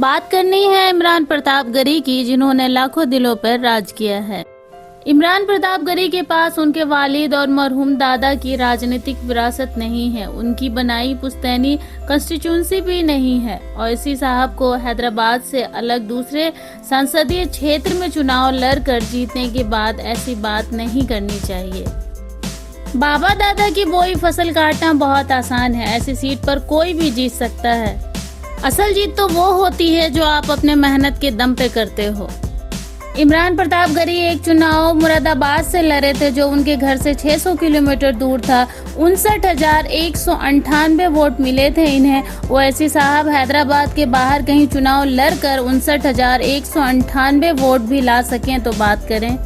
बात करनी है इमरान प्रताप गरी की, जिन्होंने लाखों दिलों पर राज किया है। इमरान प्रताप गरी के पास उनके वालिद और मरहूम दादा की राजनीतिक विरासत नहीं है, उनकी बनाई पुश्तैनी कंस्टिट्यूंसी भी नहीं है। ओवैसी साहब को हैदराबाद से अलग दूसरे संसदीय क्षेत्र में चुनाव लड़कर जीतने के बाद ऐसी बात नहीं करनी चाहिए। बाबा दादा की बोई फसल काटना बहुत आसान है, ऐसी सीट पर कोई भी जीत सकता है। असल जीत तो वो होती है जो आप अपने मेहनत के दम पे करते हो। इमरान प्रताप गरी एक चुनाव मुरादाबाद से लड़े थे, जो उनके घर से 600 किलोमीटर दूर था। 59,198 वोट मिले थे इन्हें। ओवैसी साहब हैदराबाद के बाहर कहीं चुनाव लड़कर 59,198 वोट भी ला सकें तो बात करें।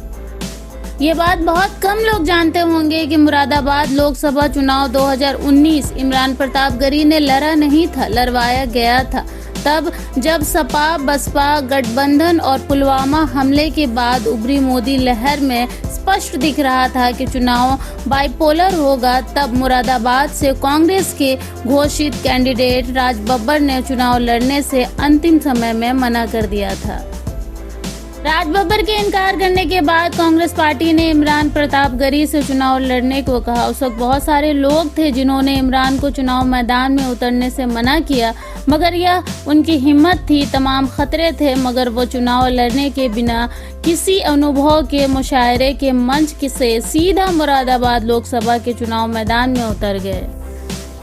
ये बात बहुत कम लोग जानते होंगे कि मुरादाबाद लोकसभा चुनाव 2019 इमरान प्रताप गरी ने लड़ा नहीं था, लड़वाया गया था। तब जब सपा बसपा गठबंधन और पुलवामा हमले के बाद उभरी मोदी लहर में स्पष्ट दिख रहा था कि चुनाव बाइपोलर होगा, तब मुरादाबाद से कांग्रेस के घोषित कैंडिडेट राज बब्बर ने चुनाव लड़ने से अंतिम समय में मना कर दिया था। राज बब्बर के इनकार करने के बाद कांग्रेस पार्टी ने इमरान प्रताप गरी से चुनाव लड़ने को कहा। उस वक्त बहुत सारे लोग थे जिन्होंने इमरान को चुनाव मैदान में उतरने से मना किया, मगर यह उनकी हिम्मत थी। तमाम खतरे थे, मगर वो चुनाव लड़ने के बिना किसी अनुभव के मुशायरे के मंच से सीधा मुरादाबाद लोकसभा के चुनाव मैदान में उतर गए।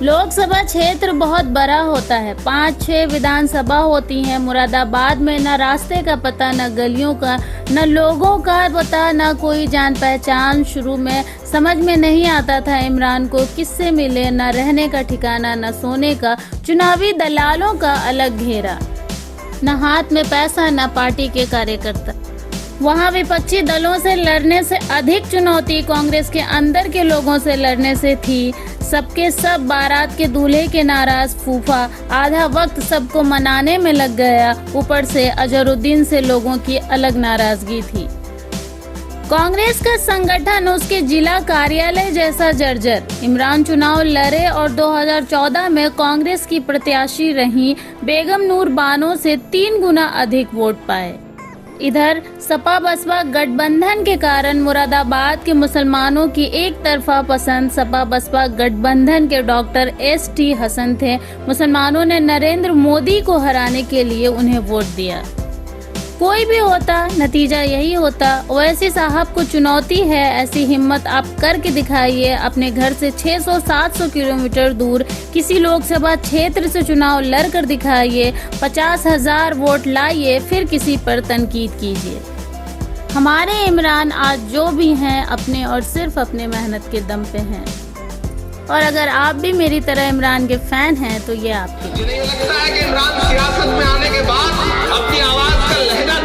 लोकसभा क्षेत्र बहुत बड़ा होता है, 5-6 विधानसभा होती हैं। मुरादाबाद में न रास्ते का पता, न गलियों का, न लोगों का पता, न कोई जान पहचान। शुरू में समझ में नहीं आता था इमरान को किससे मिले, न रहने का ठिकाना, न सोने का, चुनावी दलालों का अलग घेरा, न हाथ में पैसा, न पार्टी के कार्यकर्ता। वहाँ विपक्षी दलों से लड़ने से अधिक चुनौती कांग्रेस के अंदर के लोगों से लड़ने से थी। सबके सब बारात के दूल्हे के नाराज फूफा, आधा वक्त सबको मनाने में लग गया। ऊपर से अजहरुद्दीन से लोगों की अलग नाराजगी थी। कांग्रेस का संगठन उसके जिला कार्यालय जैसा जर्जर। इमरान चुनाव लड़े और 2014 में कांग्रेस की प्रत्याशी रही बेगम नूर बानो से 3 गुना अधिक वोट पाए। इधर सपा बसपा गठबंधन के कारण मुरादाबाद के मुसलमानों की एक तरफा पसंद सपा बसपा गठबंधन के डॉक्टर S.T. हसन थे। मुसलमानों ने नरेंद्र मोदी को हराने के लिए उन्हें वोट दिया। कोई भी होता, नतीजा यही होता। ओवैसी साहब को चुनौती है, ऐसी हिम्मत आप करके दिखाइए। अपने घर से 600-700 किलोमीटर दूर किसी लोकसभा क्षेत्र से चुनाव लड़कर दिखाइए। 50,000 वोट लाइए, फिर किसी पर तनकीद कीजिए। हमारे इमरान आज जो भी हैं, अपने और सिर्फ अपने मेहनत के दम पे हैं। और अगर आप भी मेरी तरह इमरान के फैन हैं तो ये आपके। मुझे नहीं लगता है कि इमरान सियासत में आने के बाद अपनी आवाज का लहजा